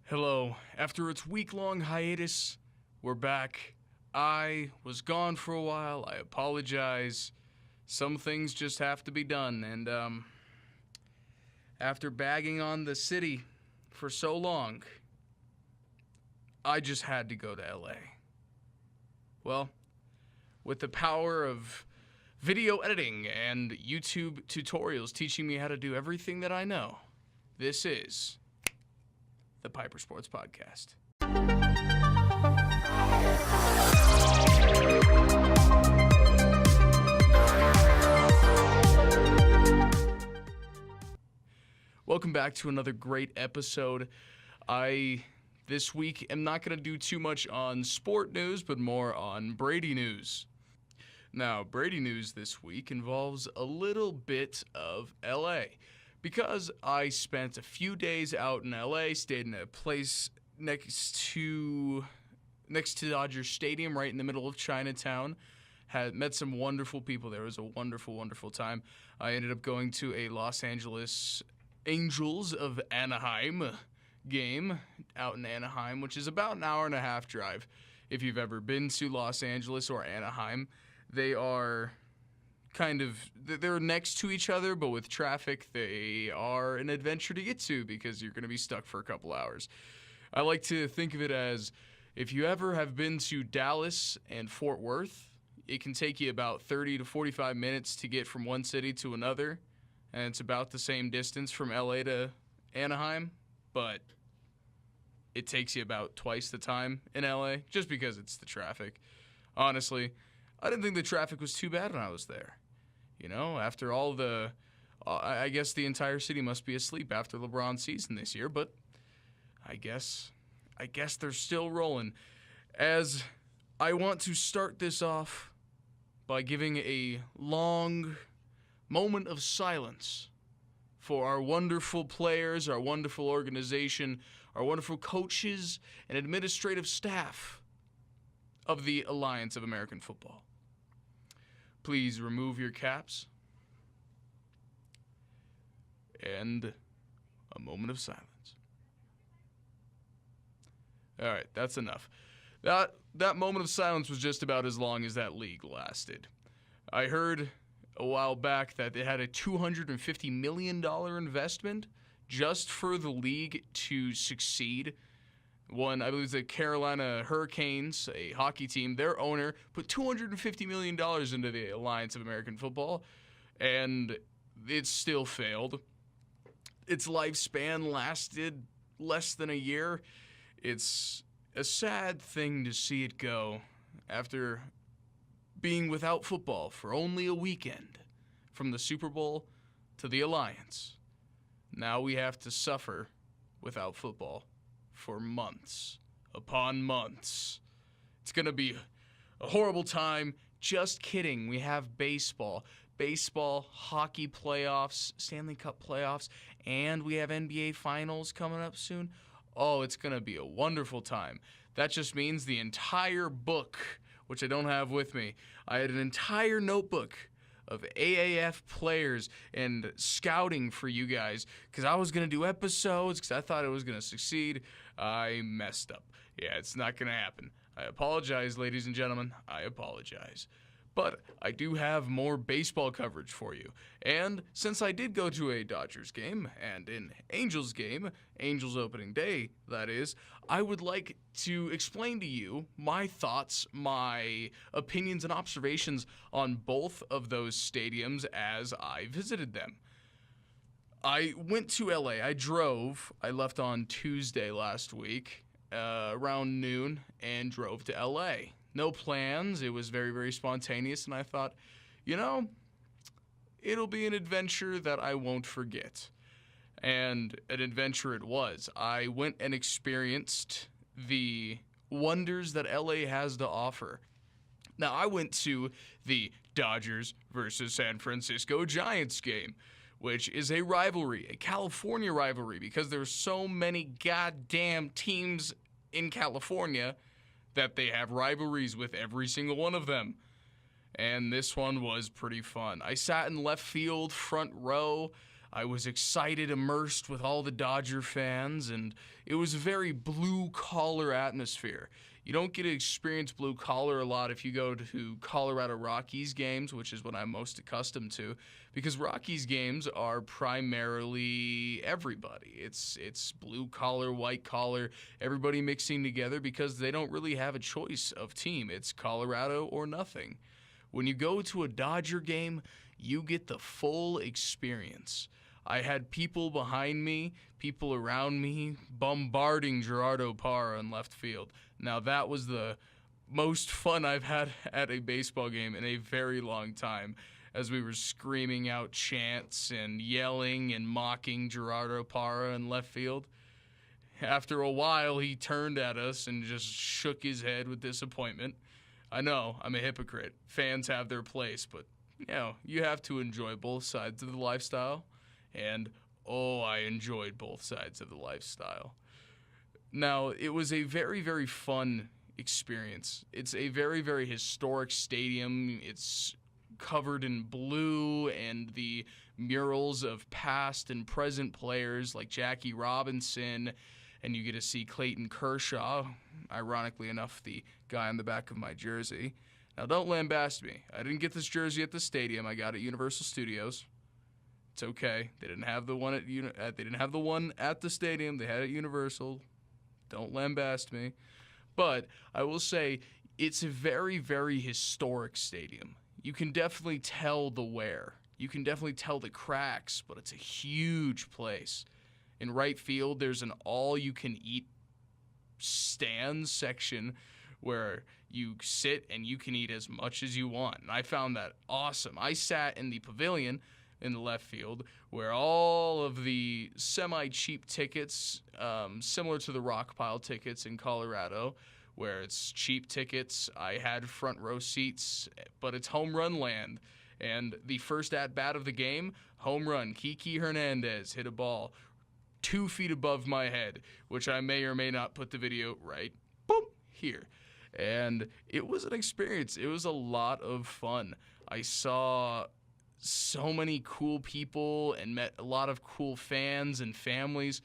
Hello. After its week-long hiatus, we're back. I was gone for a while. I apologize. Some things just have to be done. And, after bagging on the city for so long, I just had to go to LA. Well, with the power of video editing and YouTube tutorials teaching me how to do everything that I know, this is the Pieper Sports Podcast. Welcome back to another great episode. This week, am not going to do too much on sport news, but more on Brady news. Now, Brady news this week involves a little bit of LA. Because I spent a few days out in LA, stayed in a place next to Dodger Stadium, right in the middle of Chinatown, had met some wonderful people there. It was a wonderful, wonderful time. I ended up going to a Los Angeles Angels of Anaheim game out in Anaheim, which is about an hour and a half drive. If you've ever been to Los Angeles or Anaheim, they are they're next to each other, but with traffic, they are an adventure to get to because you're going to be stuck for a couple hours. I like to think of it as if you ever have been to Dallas and Fort Worth, it can take you about 30 to 45 minutes to get from one city to another, and it's about the same distance from LA to Anaheim, but it takes you about twice the time in LA just because it's the traffic. Honestly, I didn't think the traffic was too bad when I was there. You know, after all I guess the entire city must be asleep after LeBron's season this year, but I guess they're still rolling. As I want to start this off by giving a long moment of silence for our wonderful players, our wonderful organization, our wonderful coaches and administrative staff of the Alliance of American Football. Please remove your caps. And a moment of silence. All right, that's enough. That moment of silence was just about as long as that league lasted. I heard a while back that it had a $250 million investment just for the league to succeed. I believe the Carolina Hurricanes, a hockey team, their owner put $250 million into the Alliance of American Football, and it still failed. Its lifespan lasted less than a year. It's a sad thing to see it go after being without football for only a weekend, from the Super Bowl to the Alliance. Now we have to suffer without football for months upon months. It's going to be a horrible time. Just kidding. We have baseball, hockey playoffs, Stanley Cup playoffs, and we have NBA finals coming up soon. Oh, it's going to be a wonderful time. That just means the entire book, which I don't have with me, I had an entire notebook of AAF players and scouting for you guys because I was going to do episodes because I thought it was going to succeed. I messed up. Yeah, it's not going to happen. I apologize, ladies and gentlemen. I apologize. But I do have more baseball coverage for you. And since I did go to a Dodgers game and an Angels game, Angels opening day, that is, I would like to explain to you my thoughts, my opinions, and observations on both of those stadiums as I visited them. I went to LA. I left on Tuesday last week around noon and drove to LA. No plans. It was very, very spontaneous, and I thought, it'll be an adventure that I won't forget. And an adventure it was. I went and experienced the wonders that LA has to offer. Now, I went to the Dodgers versus San Francisco Giants game, which is a rivalry, a California rivalry, because there's so many goddamn teams in California that they have rivalries with every single one of them. And this one was pretty fun. I sat in left field, front row. I was excited, immersed with all the Dodger fans, and it was a very blue-collar atmosphere. You don't get to experience blue-collar a lot if you go to Colorado Rockies games, which is what I'm most accustomed to, because Rockies games are primarily everybody. It's blue-collar, white-collar, everybody mixing together because they don't really have a choice of team. It's Colorado or nothing. When you go to a Dodger game, you get the full experience. I had people behind me, people around me, bombarding Gerardo Parra in left field. Now, that was the most fun I've had at a baseball game in a very long time, as we were screaming out chants and yelling and mocking Gerardo Parra in left field. After a while, he turned at us and just shook his head with disappointment. I know, I'm a hypocrite. Fans have their place, but, you have to enjoy both sides of the lifestyle. And, I enjoyed both sides of the lifestyle. Now, it was a very, very fun experience. It's a very, very historic stadium. It's covered in blue, and the murals of past and present players like Jackie Robinson, and you get to see Clayton Kershaw, ironically enough, the guy on the back of my jersey. Now, don't lambast me. I didn't get this jersey at the stadium. I got it at Universal Studios. It's okay. They didn't have the one at the stadium. They had it at Universal. Don't lambast me. But I will say it's a very, very historic stadium. You can definitely tell the wear. You can definitely tell the cracks, but it's a huge place. In right field, there's an all-you-can-eat stand section where you sit and you can eat as much as you want. And I found that awesome. I sat in the pavilion in the left field, where all of the semi-cheap tickets, similar to the rock pile tickets in Colorado, where it's cheap tickets. I had front row seats, but it's home run land. And the first at-bat of the game, home run. Kiki Hernandez hit a ball 2 feet above my head, which I may or may not put the video right, boom, here. And it was an experience. It was a lot of fun. I saw so many cool people and met a lot of cool fans and families,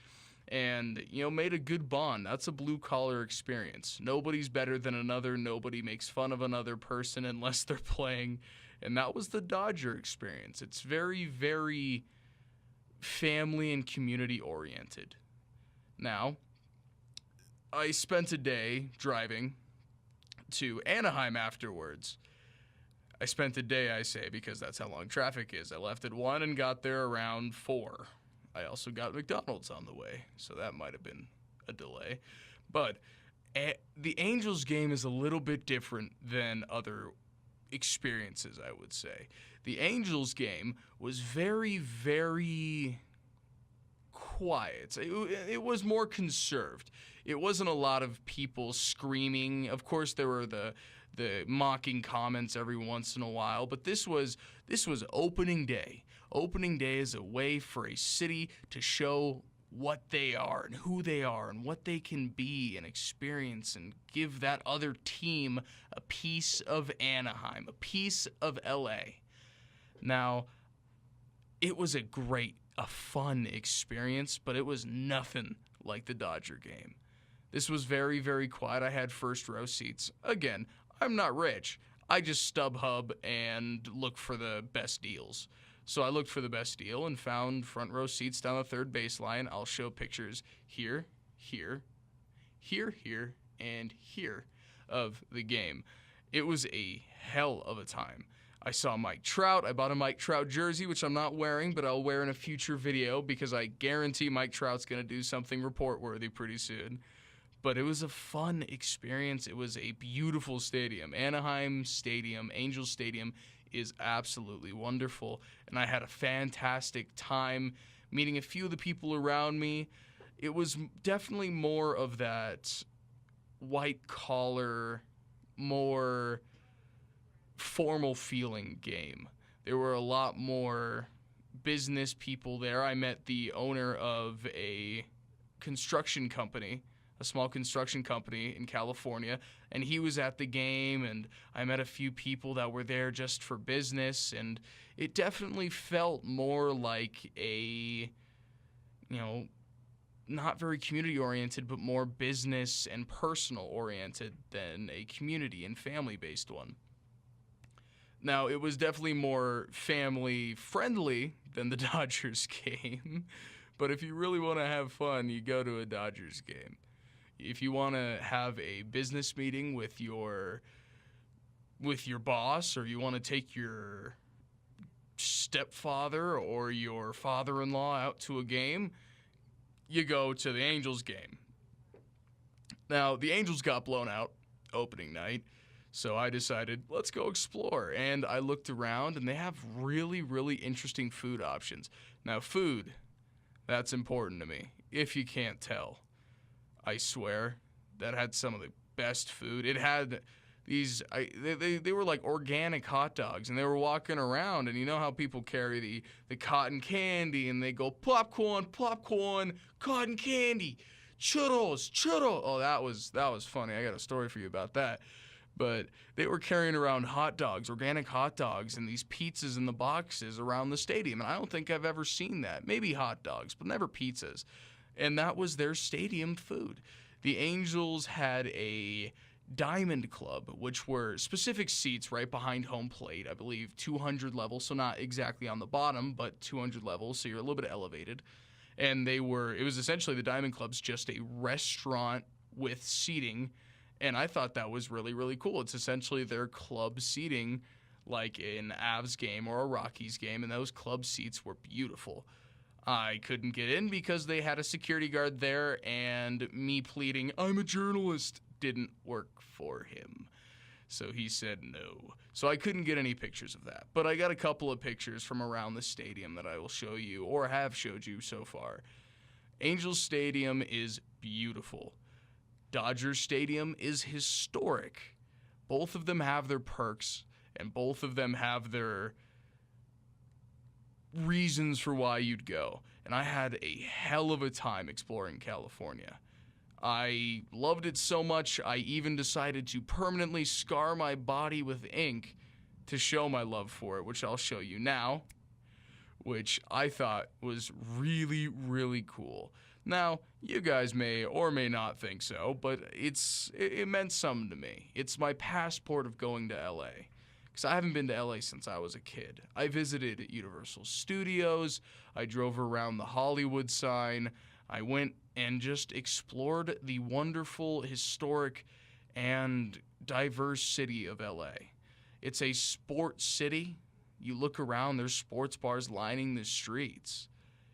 and made a good bond. That's a blue-collar experience. Nobody's better than another. Nobody makes fun of another person unless they're playing, and that was the Dodger experience. It's very, very family and community oriented. Now, I spent a day driving to Anaheim afterwards. I spent the day, I say, because that's how long traffic is. I left at 1 and got there around 4. I also got McDonald's on the way, so that might have been a delay. But the Angels game is a little bit different than other experiences, I would say. The Angels game was very, very quiet. It was more conserved. It wasn't a lot of people screaming. Of course, there were the mocking comments every once in a while, but this was opening day. Opening day is a way for a city to show what they are and who they are and what they can be and experience, and give that other team a piece of Anaheim, a piece of LA. Now, it was a fun experience, but it was nothing like the Dodger game. This was very, very quiet. I had first row seats. Again, I'm not rich. I just StubHub and look for the best deals. So I looked for the best deal and found front row seats down the third baseline. I'll show pictures here, here, here, here, and here of the game. It was a hell of a time. I saw Mike Trout. I bought a Mike Trout jersey, which I'm not wearing, but I'll wear in a future video because I guarantee Mike Trout's going to do something report-worthy pretty soon. But it was a fun experience. It was a beautiful stadium. Anaheim Stadium, Angels Stadium, is absolutely wonderful. And I had a fantastic time meeting a few of the people around me. It was definitely more of that white-collar, more formal feeling game. There were a lot more business people there. I met the owner of a construction company, a small construction company in California, and he was at the game, and I met a few people that were there just for business, and it definitely felt more like a, not very community-oriented, but more business and personal-oriented than a community and family-based one. Now, it was definitely more family-friendly than the Dodgers game, but if you really want to have fun, you go to a Dodgers game. If you want to have a business meeting with your boss, or you want to take your stepfather or your father-in-law out to a game, you go to the Angels game. Now, the Angels got blown out opening night, so I decided, let's go explore. And I looked around, and they have really, really interesting food options. Now, food, that's important to me, if you can't tell. I swear, that had some of the best food. It had these, they were like organic hot dogs, and they were walking around, and you know how people carry the cotton candy, and they go, popcorn, cotton candy, churros. Oh, that was funny. I got a story for you about that. But they were carrying around hot dogs, organic hot dogs, and these pizzas in the boxes around the stadium. And I don't think I've ever seen that. Maybe hot dogs, but never pizzas. And that was their stadium food. The Angels had a Diamond Club, which were specific seats right behind home plate, I believe 200 levels, so not exactly on the bottom, but 200 levels, so you're a little bit elevated. And it was essentially the Diamond Club's just a restaurant with seating. And I thought that was really, really cool. It's essentially their club seating, like an Avs game or a Rockies game, and those club seats were beautiful. I couldn't get in because they had a security guard there, and me pleading, I'm a journalist, didn't work for him. So he said no. So I couldn't get any pictures of that. But I got a couple of pictures from around the stadium that I will show you, or have showed you so far. Angels Stadium is beautiful. Dodger Stadium is historic. Both of them have their perks, and both of them have their reasons for why you'd go. And I had a hell of a time exploring California. I loved it so much, I even decided to permanently scar my body with ink to show my love for it, which I'll show you now, which I thought was really, really cool. Now, you guys may or may not think so, but it meant something to me. It's my passport of going to LA, because I haven't been to LA since I was a kid. I visited Universal Studios, I drove around the Hollywood sign, I went and just explored the wonderful, historic, and diverse city of LA. It's a sports city. You look around, there's sports bars lining the streets.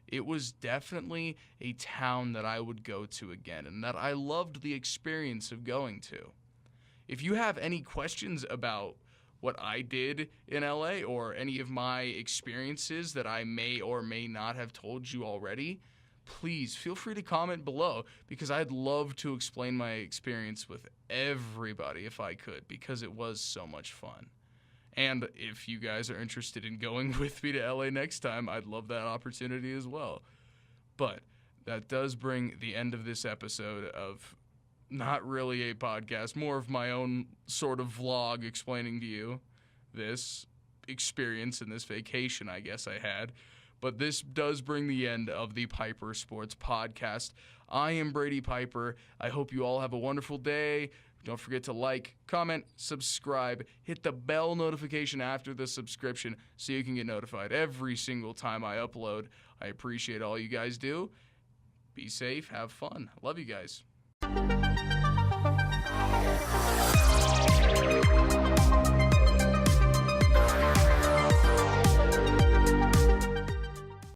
It was definitely a town that I would go to again, and that I loved the experience of going to. If you have any questions about what I did in LA, or any of my experiences that I may or may not have told you already, please feel free to comment below, because I'd love to explain my experience with everybody if I could, because it was so much fun. And if you guys are interested in going with me to LA next time, I'd love that opportunity as well. But that does bring the end of this episode of not really a podcast, more of my own sort of vlog explaining to you this experience and this vacation I guess I had. But this does bring the end of the Pieper Sports Podcast. I am Brady Pieper. I hope you all have a wonderful day. Don't forget to like, comment, subscribe, hit the bell notification after the subscription so you can get notified every single time I upload. I appreciate all you guys do. Be safe, have fun. Love you guys.